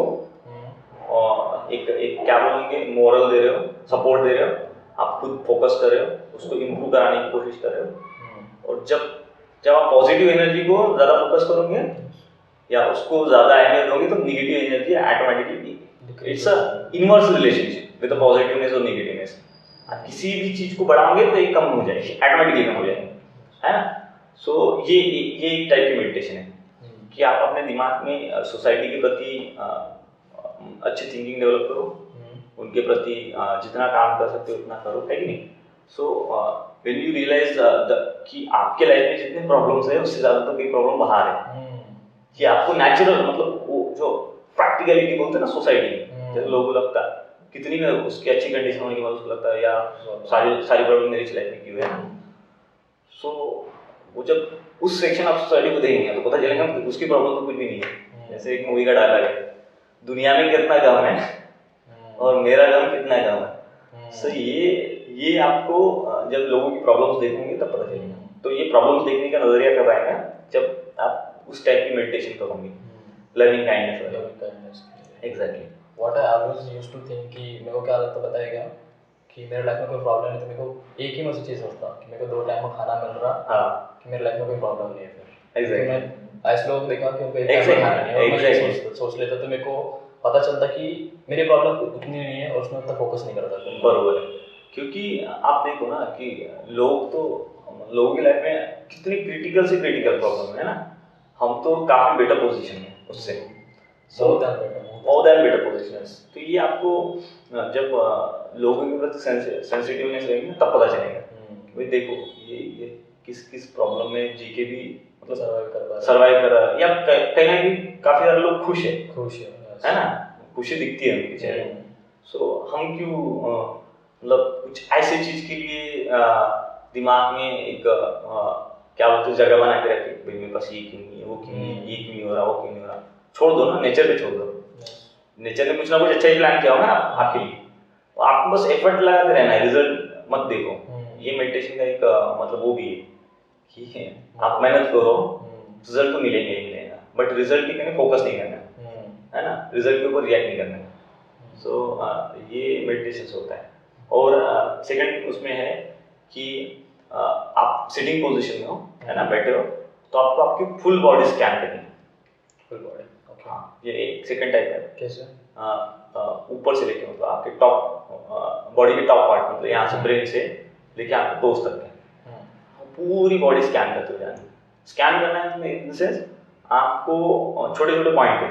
एक क्या बोलेंगे मोरल दे रहे हो, सपोर्ट दे रहे हो, आप खुद फोकस कर रहे हो, उसको इम्प्रूव कराने की कोशिश कर रहे हो। और जब आप पॉजिटिव एनर्जी को ज़्यादा फोकस करोगे या उसको ज़्यादा अहमियत दोगे तो negative energy automatically, it's a inverse relationship with positiveness और नेगेटिवनेस। आप किसी भी चीज़ को बढ़ाओगे तो ये कम हो जाएगी, ऑटोमेटिकली कम हो जाएगी, है ना। सो ये एक टाइप की मेडिटेशन है कि आप अपने दिमाग में सोसाइटी के प्रति अच्छी थिंकिंग डेवलप करो, उनके प्रति जितना काम कर सकते हो उतना करो, है कि नहीं। सो व्हेन यू रियलाइज कि आपके लाइफ में जितने प्रॉब्लम्स है उससे ज़्यादा तो कोई प्रॉब्लम बाहर है, कि आपको नेचुरल मतलब वो जो प्रैक्टिकलिटी बोलते हैं ना सोसाइटी में, जैसे लोगों को लगता है कितनी में उसकी अच्छी कंडीशन होने के बाद उसको लगता है यार सारी प्रॉब्लम मेरी लाइफ में क्यों है। सो वो जब उस सेक्शन ऑफ सोसाइटी को देखेंगे तो पता चलेगा उसकी प्रॉब्लम तो कुछ भी नहीं है। जैसे एक मूवी का डायलॉग है, दुनिया में कितना गम है और मेरा गम कितना गम है। सो ये आपको जब लोगों की प्रॉब्लम्स देखोगे तब पता चलेगा। तो ये प्रॉब्लम्स देखने का नजरिया कब आएगा, जब आप उस टाइप की मेडिटेशन करोगे, loving kindness. Exactly what I always used to think कि मेरे को क्या लगता बताएगा कि मेरे लाइफ में कोई प्रॉब्लम नहीं, तो मेरे को एक ही मैं चीज़ सोचता कि मेरे को 2 टाइम में खाना मिल रहा, कि मेरे लाइफ में कोई प्रॉब्लम नहीं है। फिर एग्जैक्टली मैं ऐसे लोग देखा कि उनको एक टाइम में खाना नहीं है और मैं सोच लेता तो मेरे को पता चलता कि मेरी प्रॉब्लम उतनी नहीं है और उसमें उतना फोकस नहीं करता। बरोबर है, क्योंकि आप देखो ना कि लोगों की लाइफ में कितनी क्रिटिकल से क्रिटिकल प्रॉब्लम है ना, हम तो काफ़ी बेटर पोजीशन में उससे, मोर देन बेटर पोजीशन। तो ये आपको जब लोगों के प्रति सेंसिटिवनेस रहेगी तब पता चलेगा भाई देखो ये किस प्रॉब्लम में जी के भी मतलब सर्वाइव कर रहा है, या कहीं ना कहीं काफी सारे लोग खुश है ना, खुशी दिखती है उनके चेहरे। सो हम क्यों मतलब कुछ ऐसी चीज के लिए दिमाग में एक क्या बोलते हैं जगह बना के रखे, भाई मेरे पास ये क्यों नहीं है, वो क्यों नहीं है, ये क्यों नहीं हो रहा, वो क्यों नहीं हो रहा। छोड़ दो ना, नेचर पे छोड़ दो। नेचर ने कुछ ना कुछ अच्छा ही प्लान किया होगा ना आपके लिए, तो आपको बस एफर्ट लगाते रहना है, रिजल्ट मत देखो। ये मेडिटेशन का एक मतलब वो भी है कि आप मेहनत करो, रिजल्ट तो मिलेंगे ही मिलेगा, बट रिजल्ट की कहीं फोकस नहीं करना है ना, रिजल्ट के ऊपर रिएक्ट नहीं करना है। सो ये मेडिटेशन होता है। और सेकंड उसमें है कि आप सिटिंग पोजीशन में हो, है ना, बैठे हो, तो आपको आपकी फुल बॉडी स्कैन करनी है। फुल बॉडी, हाँ, ये एक सेकंड टाइप है। कैसे? ऊपर से लेके मतलब आपके टॉप बॉडी के टॉप पार्ट, मतलब यहाँ से ब्रेन से लेके आपके टोस तक है, पूरी बॉडी स्कैन करते हुए जाना। स्कैन करना है इन द सेंस आपको छोटे छोटे पॉइंट पे,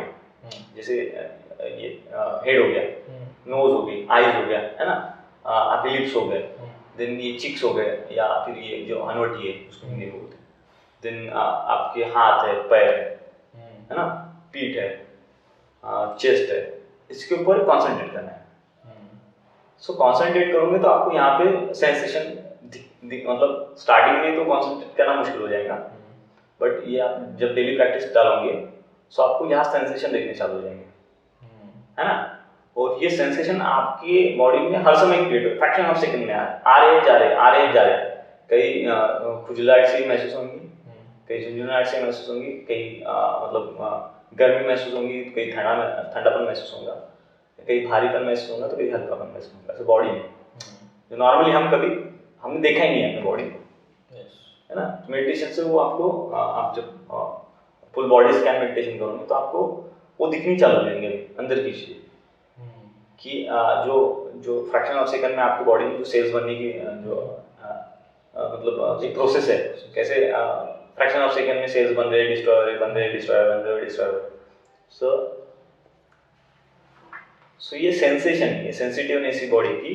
जैसे ये हेड हो गया, नोज हो गई, आईज हो गया, है ना, आपके लिप्स हो गए, देन ये चिक्स हो गए, या फिर ये जो हनवटी है उसको हिंदी में बोलते हैं, देन आपके हाथ है, पैर है ना, पीठ है, चेस्ट है, इसके ऊपर कंसंट्रेट करना है। सो कंसंट्रेट करोगे तो आपको यहाँ पे सेंसेशन मतलब स्टार्टिंग में तो कंसंट्रेट करना मुश्किल हो जाएगा, बट ये आप जब डेली प्रैक्टिस डालोगे सो आपको यहाँ सेंसेशन देखने चालू हो जाएंगे, है ना। और ये सेंसेशन आपके बॉडी में हर समय क्रिएट हो, फ्रैक्शन ऑफ सेकंड में आ रहे जा रहे, कई खुजलाहट से महसूस होंगी, कई झुंझुनाहट से महसूस होंगी, कई मतलब गर्मी महसूस होंगी, कई ठंडापन महसूस होगा, कई भारीपन महसूस होगा, तो कई हल्कापन महसूस होगा। ऐसे बॉडी में जो नॉर्मली हमने देखा ही नहीं है अपनी बॉडी को, है ना। मेडिटेशन से वो आपको आप जब फुल बॉडी स्कैन मेडिटेशन करोगे तो आपको वो दिखनी चालू हो जाएंगे अंदर की चीजें, कि जो फ्रैक्शन ऑफ सेकंड में आपकी बॉडी में जो सेल्स बनने की जो मतलब एक प्रोसेस है, कैसे फ्रैक्शन ऑफ सेकंड में सेल्स बन रहे, डिस्ट्रॉय। सो ये सेंसेशन, ये सेंसिटिवनेस बॉडी की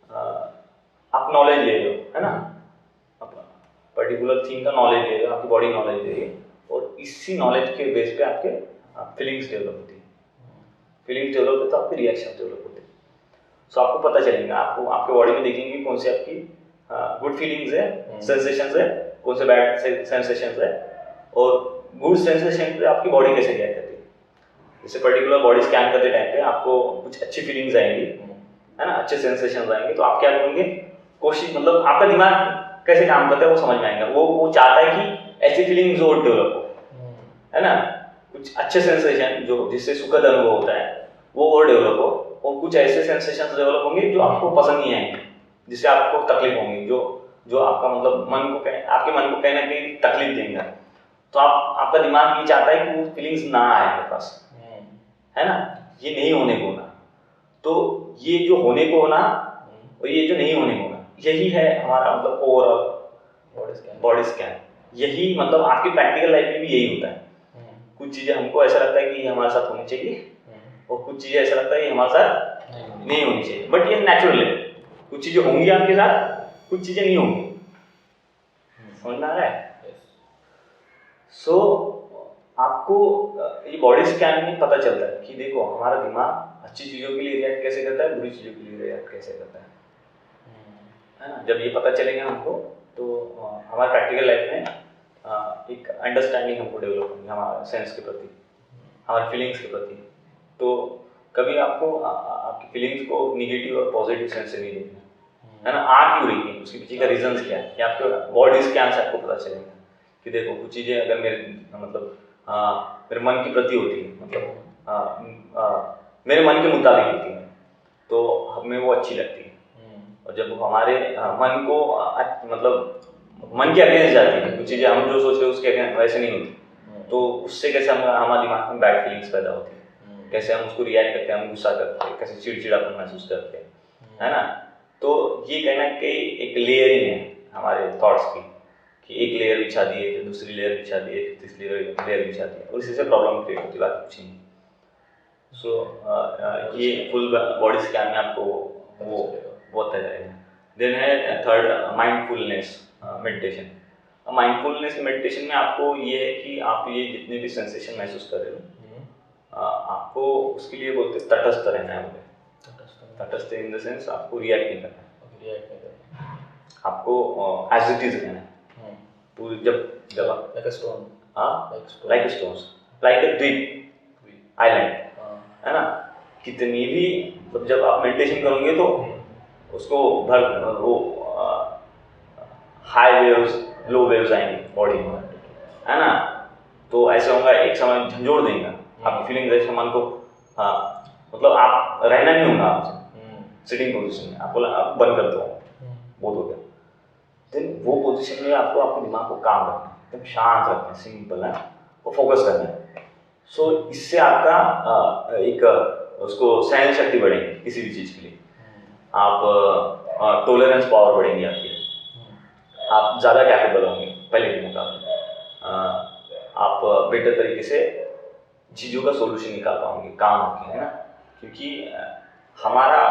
आप नॉलेज ले रहे हो, है ना, पर्टिकुलर थिंग का नॉलेज ले रहे हो, आपकी बॉडी नॉलेज ले रही है, और इसी नॉलेज के बेस पे आपके फीलिंग्स डेवलप होती है। फीलिंग्स डेवलप होते तो आपके रिएक्शन डेवलप होते हैं। सो आपको पता चलेगा, आपको आपके बॉडी में देखेंगे कौन सी आपकी गुड फीलिंग्स है, सेंसेशंस है, कौन से बैड सेंसेशंस है, और गुड सेंसेशन पे आपकी बॉडी कैसे रिएक्ट करती है। जैसे पर्टिकुलर बॉडी स्कैन करते टाइम पे आपको कुछ अच्छी फीलिंग्स आएंगी, है ना, अच्छे सेंसेशंस आएंगे, तो आप क्या करेंगे, कोशिश मतलब आपका दिमाग कैसे काम करता है वो समझ में आएगा। वो चाहता है कि ऐसी फीलिंग्स और डेवलप हो, है ना, कुछ अच्छे सेंसेशन जो जिससे सुखद अनुभव होता है वो और डेवलप हो, और कुछ ऐसे सेंसेशंस डेवलप होंगे जो आपको पसंद नहीं आएंगे, जिससे आपको तकलीफ होंगी, जो आपका मतलब आपके मन को कहीं ना कहीं तकलीफ देंगे। तो आपका दिमाग ये चाहता है कि वो फीलिंग्स ना आए मेरे पास, है ना, ये नहीं होने को होना। तो ये जो होने को होना और ये जो नहीं होने को होना, यही है हमारा मतलब ओवरऑल बॉडी स्कैन। यही मतलब आपकी प्रैक्टिकल लाइफ में भी यही होता है। कुछ चीजें हमको ऐसा लगता है कि ये हमारे साथ होनी चाहिए, और कुछ चीजें ऐसा लगता है कि हमारे साथ नहीं होनी चाहिए, बट ये नेचुरल है। कुछ चीजें होंगी आपके साथ, कुछ चीजें नहीं होंगी। समझ में आ रहा है? सो आपको ये बॉडी स्कैन में पता चलता है कि देखो हमारा दिमाग अच्छी चीजों के लिए रिएक्ट कैसे करता है, बुरी चीजों के लिए रिएक्ट कैसे करता है ना। जब ये पता चलेगा हमको, तो हमारे प्रैक्टिकल लाइफ में एक अंडरस्टैंडिंग हमको डेवलप होगी हमारे सेंस के प्रति, हमारे फीलिंग्स के प्रति। तो कभी आपको आपकी फीलिंग्स को निगेटिव और पॉजिटिव सेंस से नहीं देखना, है ना। आ क्यों रही है, उसके पीछे का रीजंस क्या है, या आपके बॉडी स्कैन से आपको पता चलेगा कि देखो कुछ चीजें अगर मेरे मन की प्रति होती है, मतलब मेरे मन के मुताबिक होती है, तो हमें वो अच्छी लगती है। और जब हमारे मन को मतलब मन के अगेंस्ट जाती है, कुछ चीजें हम जो सोच रहे हैं उसके अगेंस्ट वैसे नहीं होती, तो उससे कैसे हमारे दिमाग में बैड फीलिंग्स पैदा होती है, कैसे हम उसको रिएक्ट करते हैं, हम गुस्सा करते हैं, कैसे चिड़चिड़ापन महसूस करते हैं, है ना। तो ये कहीं ना कहीं एक लेयरिंग है हमारे थॉट्स की, कि एक लेयर बिछा दिए, फिर दूसरी लेयर बिछा दिए, फिर तीसरी लेयर बिछा दिए, और इसी से प्रॉब्लम क्रिएट होती है, बात कुछ नहीं। सो ये फुल बॉडी स्कैन में आपको वो होता जाएगा। देन है third, mindfulness meditation. Mindfulness meditation में आपको ये है कि आप ये जितने भी सेंसेशन महसूस कर रहे हो, आपको उसके लिए बोलते हैं तटस्थ रहना है। मुझे तटस्थ इन द सेंस आपको रिएक्ट नहीं करना है, आपको एज इट इज रहना है पूरी। जब आप like a stone, like a stones, like अ द्वीप आइलैंड, है ना। कितनी भी मतलब जब आप मेडिटेशन करोगे तो उसको वो हाई वेव्स लो वेव्स आएंगे बॉडी में, है ना। तो ऐसा होगा, एक समय झंझोड़ देगा आपकी फीलिंग, जैसे मन को, हाँ मतलब आप रहना नहीं होगा आपसे सिटिंग पोजीशन में, आपको आप बंद कर दो, बहुत हो गया। देन वो पोजीशन में आपको अपने दिमाग को काम रखना है, एकदम शांत रखना है, सिंपल है, और फोकस करना है। सो इससे आपका एक उसको सहन शक्ति बढ़ेगी किसी भी चीज़ के लिए, आप टॉलरेंस पावर बढ़ेगी आपकी, आप ज़्यादा कैपेबल होंगे पहले के मुकाबले, आप बेटर तरीके से चीज़ों का सोल्यूशन निकाल पाओगे काम होके, है ना। क्योंकि हमारा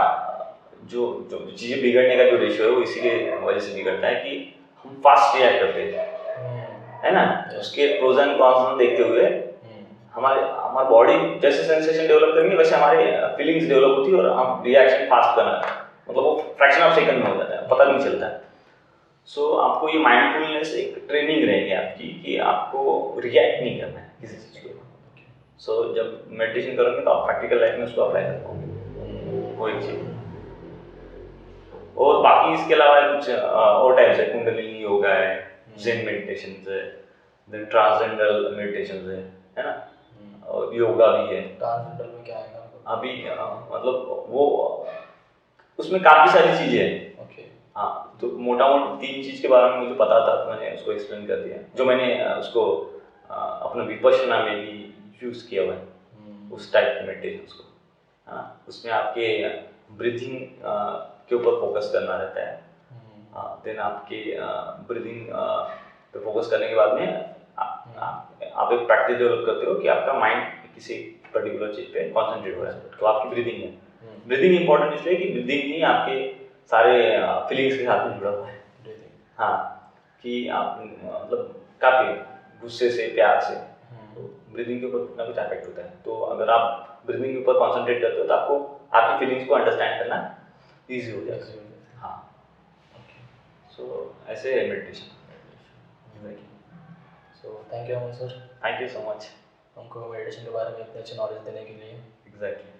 जो जो चीज़ें बिगड़ने का जो रेशियो है वो इसी के वजह से बिगड़ता है कि हम फास्ट रिएक्ट करते हैं, है ना। उसके प्रोज एंड कॉन्स देखते हुए हमारा बॉडी जैसे सेंसेशन डेवलप करेंगे वैसे हमारे फीलिंग्स डेवलप होती है, और हम रिएक्शन फास्ट करना मतलब वो फ्रैक्शन ऑफ सेकंड में हो जाता है, पता नहीं चलता है। सो आपको ये माइंडफुलनेस एक ट्रेनिंग रहेगी आपकी कि आपको रिएक्ट नहीं करना है किसी चीज़ को। सो जब मेडिटेशन करोगे तो आप प्रैक्टिकल लाइफ में उसको अप्लाई कर पाओगे, वो एक चीज़। और बाकी इसके अलावा कुछ और टाइप्स है, कुंडलिनी योगा है, ज़ेन मेडिटेशन है, देन ट्रांसेंडेंटल मेडिटेशन है ना, और योगा भी है। ट्रांसेंडेंटल में क्या आएगा अभी मतलब वो उसमें काफ़ी सारी चीज़ें हैं। हाँ, तो मोटा मोटा 3 चीज़ के बारे में मुझे पता था, तो मैंने उसको एक्सप्लेन कर दिया, जो मैंने उसको अपने विपश्यना में भी यूज़ किया हुआ है, उस टाइप के मेडिटेशन को। हाँ, उसमें आपके ब्रीथिंग के ऊपर फोकस करना रहता है। देन आपके ब्रीदिंग पे फोकस करने के बाद में आप एक प्रैक्टिस डेवलप करते हो कि आपका माइंड किसी पर्टिकुलर चीज़ पे कॉन्सेंट्रेट हो रहा है, तो आपकी ब्रीदिंग है। ब्रीदिंग इंपॉर्टेंट इसलिए कि ब्रीदिंग ही आपके सारे फीलिंग्स के साथ में जुड़ा हुआ है। हाँ, कि आप मतलब काफ़ी गुस्से से, प्यार से, तो ब्रीदिंग के ऊपर कुछ ना कुछ इफेक्ट होता है। तो अगर आप ब्रीदिंग के ऊपर कॉन्सेंट्रेट करते हो तो आपको आपकी फीलिंग्स को अंडरस्टैंड करना ईजी हो जाता है। हाँ, सो ऐसे है meditation. So thank you Aman sir, thank you so much हमको मेडिटेशन के बारे में इतने अच्छे नॉलेज देने के लिए। एग्जैक्टली।